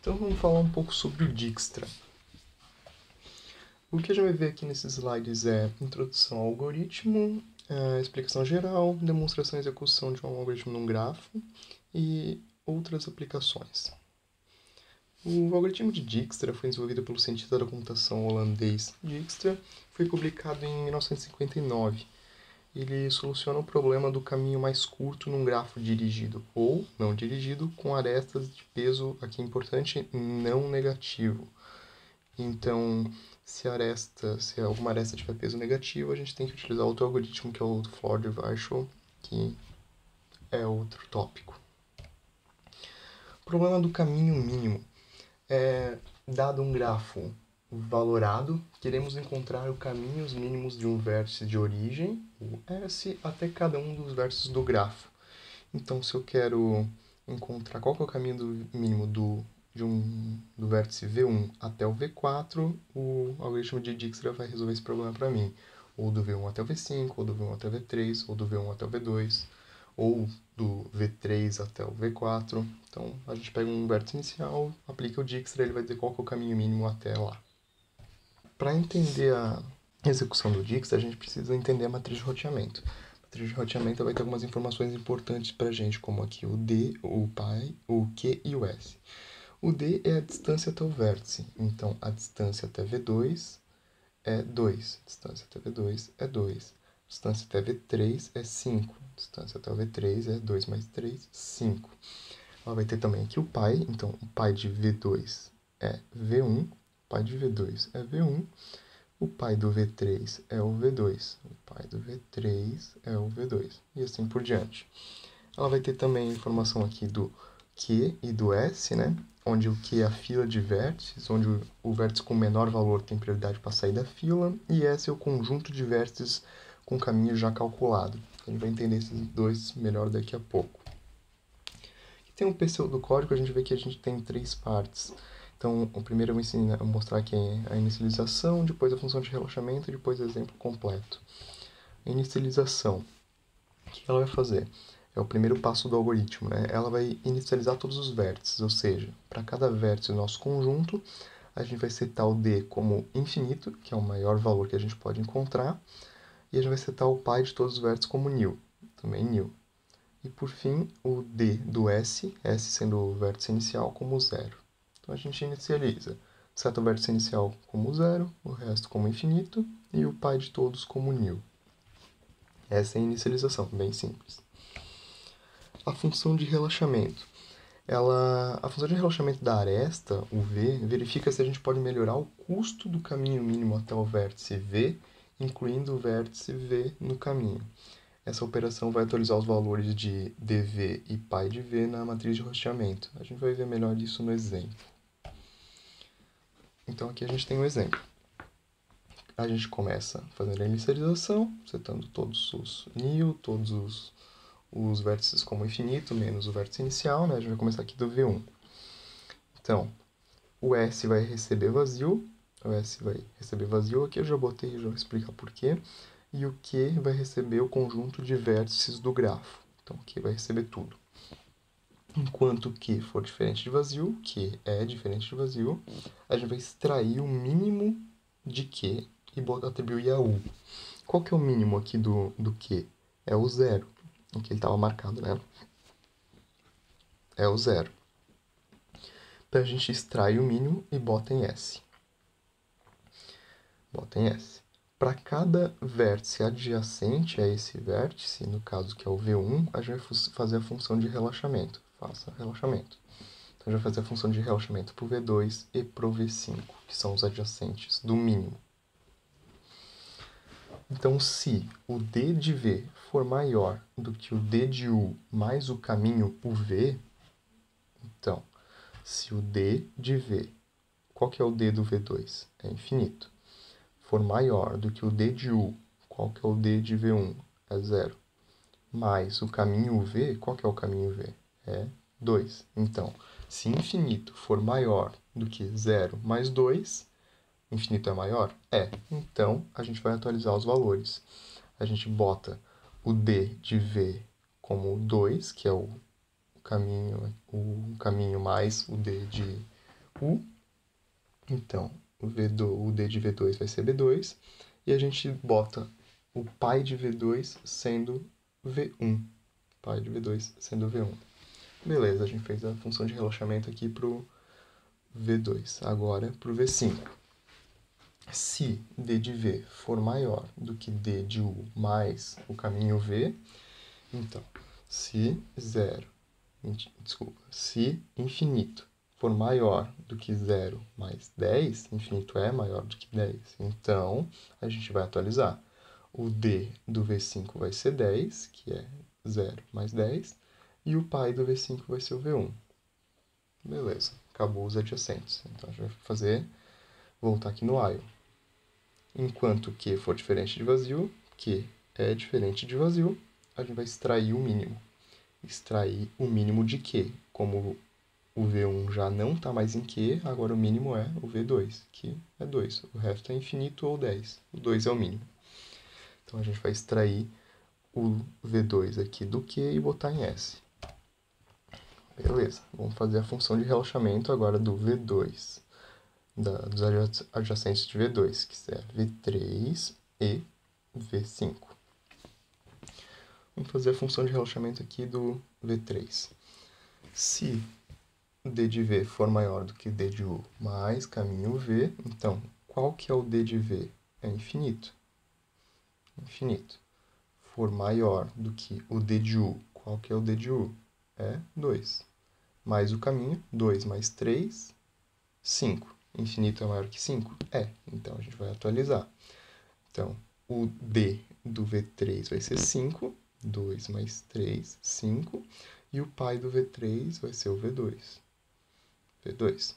Então vamos falar um pouco sobre o Dijkstra. O que a gente vai ver aqui nesses slides é introdução ao algoritmo, explicação geral, demonstração e execução de um algoritmo num grafo e outras aplicações. O algoritmo de Dijkstra foi desenvolvido pelo cientista da computação holandês Dijkstra, foi publicado em 1959. Ele soluciona o problema do caminho mais curto num grafo dirigido ou não dirigido com arestas de peso, aqui é importante, não negativo. Então, se alguma aresta tiver peso negativo, a gente tem que utilizar outro algoritmo, que é o Floer-Warshall, que é outro tópico. O problema do caminho mínimo é, dado um grafo valorado, queremos encontrar os caminhos mínimos de um vértice de origem, o S, até cada um dos vértices do grafo. Então, se eu quero encontrar qual que é o caminho mínimo do vértice V1 até o V4, o algoritmo de Dijkstra vai resolver esse problema para mim. Ou do V1 até o V5, ou do V1 até o V3, ou do V1 até o V2, ou do V3 até o V4. Então, a gente pega um vértice inicial, aplica o Dijkstra, ele vai dizer qual que é o caminho mínimo até lá. Para entender a execução do Dijkstra, a gente precisa entender a matriz de roteamento. A matriz de roteamento vai ter algumas informações importantes para a gente, como aqui o D, o π, o Q e o S. O D é a distância até o vértice, então a distância até V2 é 2, a distância até V2 é 2, a distância até V3 é 5, a distância até o V3 é 2 mais 3, 5. Ela vai ter também aqui o π, então o π de V2 é V1, o π de V2 é V1, o π do V3 é o V2, o π do V3 é o V2, e assim por diante. Ela vai ter também informação aqui do Q e do S, né? Onde o Q é a fila de vértices, onde o vértice com menor valor tem prioridade para sair da fila, e S é o conjunto de vértices com caminho já calculado. A gente vai entender esses dois melhor daqui a pouco. Aqui tem um pseudocódigo, a gente vê que a gente tem três partes. Então, o primeiro eu vou mostrar aqui a inicialização, depois a função de relaxamento e depois o exemplo completo. A inicialização. O que ela vai fazer? É o primeiro passo do algoritmo, né? Ela vai inicializar todos os vértices, ou seja, para cada vértice do nosso conjunto, a gente vai setar o D como infinito, que é o maior valor que a gente pode encontrar, e a gente vai setar o π de todos os vértices como nil, também nil. E por fim, o D do S sendo o vértice inicial, como zero. Então a gente inicializa, seta o vértice inicial como zero, o resto como infinito, e o π de todos como nil. Essa é a inicialização, bem simples. A função de relaxamento. A função de relaxamento da aresta, o V, verifica se a gente pode melhorar o custo do caminho mínimo até o vértice V, incluindo o vértice V no caminho. Essa operação vai atualizar os valores de dv e π de V na matriz de roteamento. A gente vai ver melhor isso no exemplo. Então aqui a gente tem um exemplo. A gente começa fazendo a inicialização, setando todos os nil, todos os vértices como infinito, menos o vértice inicial, né? A gente vai começar aqui do V1. Então, o S vai receber vazio, aqui eu já botei, já vou explicar porquê, e o Q vai receber o conjunto de vértices do grafo. Então, o Q vai receber tudo. Enquanto o Q for diferente de vazio, Q é diferente de vazio, a gente vai extrair o mínimo de Q e atribuir a U. Qual que é o mínimo aqui do Q? É o zero. Aqui ele estava marcado, né? É o zero. Então a gente extrai o mínimo e bota em S. Bota em S. Para cada vértice adjacente a esse vértice, no caso que é o V1, a gente vai fazer a função de relaxamento. Faça relaxamento. Então a gente vai fazer a função de relaxamento para o V2 e para o V5, que são os adjacentes do mínimo. Então, se o D de V for maior do que o D de U mais o caminho UV, então, se o D de V, qual que é o D do V2? É infinito. For maior do que o D de U, qual que é o D de V1? É zero. Mais o caminho UV, qual que é o caminho UV? É 2. Então, se infinito for maior do que 0 mais 2, infinito é maior? É. Então, a gente vai atualizar os valores. A gente bota o D de V como 2, que é o caminho mais o D U. Então, o D de V2 vai ser B2. E a gente bota o pai de V2 sendo V1. Pai de V2 sendo V1. Beleza, a gente fez a função de relaxamento aqui para o V2. Agora para o V5. Se D de V for maior do que D de U mais o caminho V, então, se infinito for maior do que 0 mais 10, infinito é maior do que 10, então a gente vai atualizar. O D do V5 vai ser 10, que é 0 mais 10, e o pai do V5 vai ser o V1. Beleza, acabou os adjacentes. Então a gente vai voltar aqui no while. Enquanto Q for diferente de vazio, Q é diferente de vazio, a gente vai extrair o mínimo. Extrair o mínimo de Q. Como o V1 já não está mais em Q, agora o mínimo é o V2, que é 2. O resto é infinito ou 10. O 2 é o mínimo. Então a gente vai extrair o V2 aqui do Q e botar em S. Beleza, vamos fazer a função de relaxamento agora do V2. Dos adjacentes de V2, que é V3 e V5. Vamos fazer a função de relaxamento aqui do V3. Se D de V for maior do que D de U mais caminho V, então, qual que é o D de V? É infinito. Infinito. For maior do que o D de U, qual que é o D de U? É 2. Mais o caminho, 2 mais 3, 5. Infinito é maior que 5? É. Então, a gente vai atualizar. Então, o D do V3 vai ser 5. 2 mais 3, 5. E o pai do V3 vai ser o V2. V2.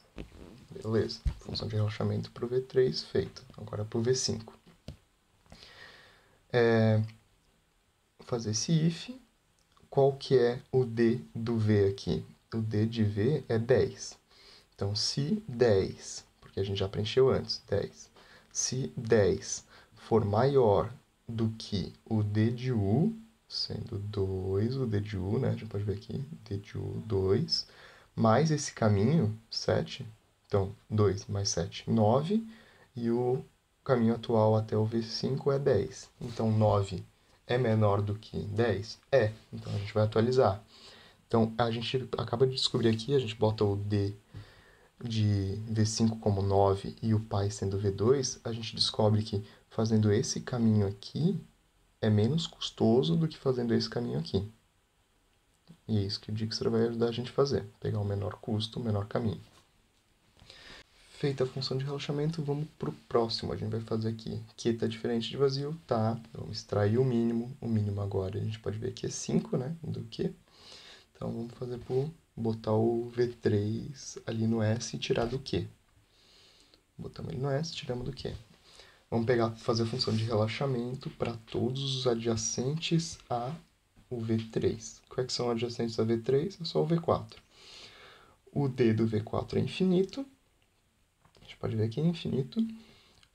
Beleza. Função de relaxamento para o V3 feita. Agora para o V5. Vou fazer esse if. Qual que é o D do V aqui? O D de V é 10. Então, se 10, porque a gente já preencheu antes, 10. Se 10 for maior do que o D de U, sendo 2 o D de U, né? A gente pode ver aqui, D de U 2, mais esse caminho, 7. Então, 2 mais 7, 9. E o caminho atual até o V5 é 10. Então, 9 é menor do que 10? É. Então, a gente vai atualizar. Então, a gente acaba de descobrir aqui, a gente bota o D de V5 como 9 e o pai sendo V2, a gente descobre que fazendo esse caminho aqui é menos custoso do que fazendo esse caminho aqui. E é isso que o Dijkstra vai ajudar a gente a fazer, pegar o menor custo, o menor caminho. Feita a função de relaxamento, vamos para o próximo. A gente vai fazer aqui, Q está diferente de vazio, tá. Vamos extrair o mínimo. O mínimo agora a gente pode ver que é 5, né, do Q. Então, vamos fazer por botar o V3 ali no S e tirar do Q. Botamos ele no S, tiramos do Q. Vamos fazer a função de relaxamento para todos os adjacentes a o V3. Quais são adjacentes a V3? É só o V4. O D do V4 é infinito. A gente pode ver aqui, infinito.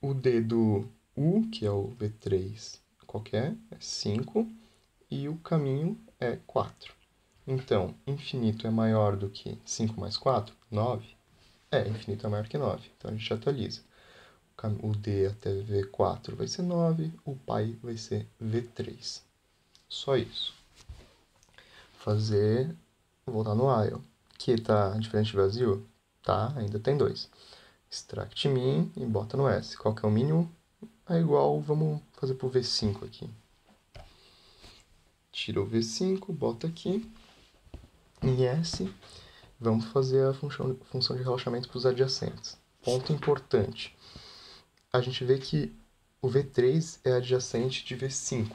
O D do U, que é o V3 qualquer, é 5. E o caminho é 4. Então, infinito é maior do que 5 mais 4? 9? É, infinito é maior que 9. Então, a gente atualiza. O D até V4 vai ser 9, o pai vai ser V3. Só isso. Voltar no while. Que está diferente de vazio? Tá, ainda tem 2. Extract min e bota no S. Qual que é o mínimo? É igual, vamos fazer para o V5 aqui. Tira o V5, bota aqui. Em S, vamos fazer a função de relaxamento para os adjacentes. Ponto importante. A gente vê que o V3 é adjacente de V5.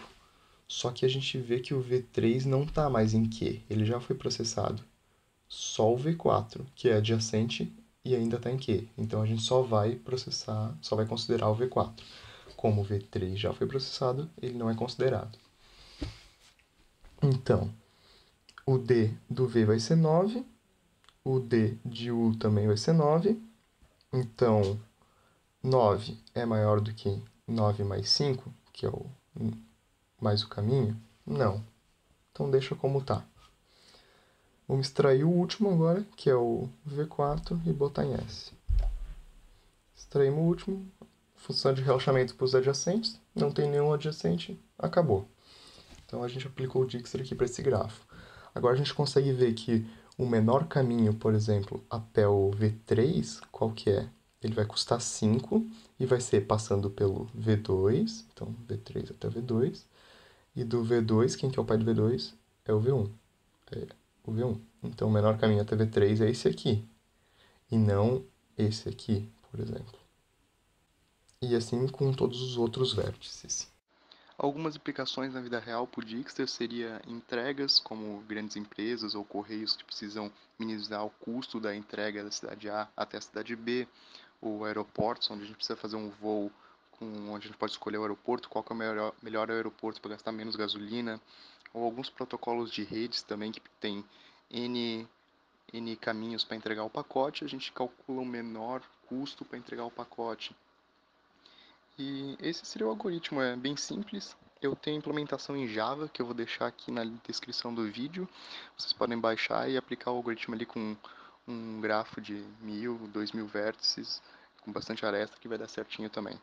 Só que a gente vê que o V3 não está mais em Q, ele já foi processado. Só o V4, que é adjacente e ainda está em Q. Então a gente só vai considerar o V4. Como o V3 já foi processado, ele não é considerado. Então, o D do V vai ser 9, o D de U também vai ser 9. Então, 9 é maior do que 9 mais 5, que é mais o caminho? Não. Então, deixa como tá. Vamos extrair o último agora, que é o V4, e botar em S. Extraímos o último, função de relaxamento para os adjacentes, não tem nenhum adjacente, acabou. Então a gente aplicou o Dijkstra aqui para esse grafo. Agora a gente consegue ver que o menor caminho, por exemplo, até o V3, qual que é? Ele vai custar 5 e vai ser passando pelo V2, então V3 até V2, e do V2, quem que é o pai do V2? É o V1. É o V1. Então o menor caminho até V3 é esse aqui, e não esse aqui, por exemplo. E assim com todos os outros vértices. Algumas aplicações na vida real para o Dijkstra seria entregas, como grandes empresas ou correios que precisam minimizar o custo da entrega da cidade A até a cidade B, ou aeroportos, onde a gente precisa fazer um voo onde a gente pode escolher o aeroporto, qual que é o melhor aeroporto para gastar menos gasolina, ou alguns protocolos de redes também que tem N caminhos para entregar o pacote, a gente calcula o menor custo para entregar o pacote. E esse seria o algoritmo, é bem simples. Eu tenho implementação em Java, que eu vou deixar aqui na descrição do vídeo. Vocês podem baixar e aplicar o algoritmo ali com um grafo de 1000, 2000 vértices, com bastante aresta, que vai dar certinho também.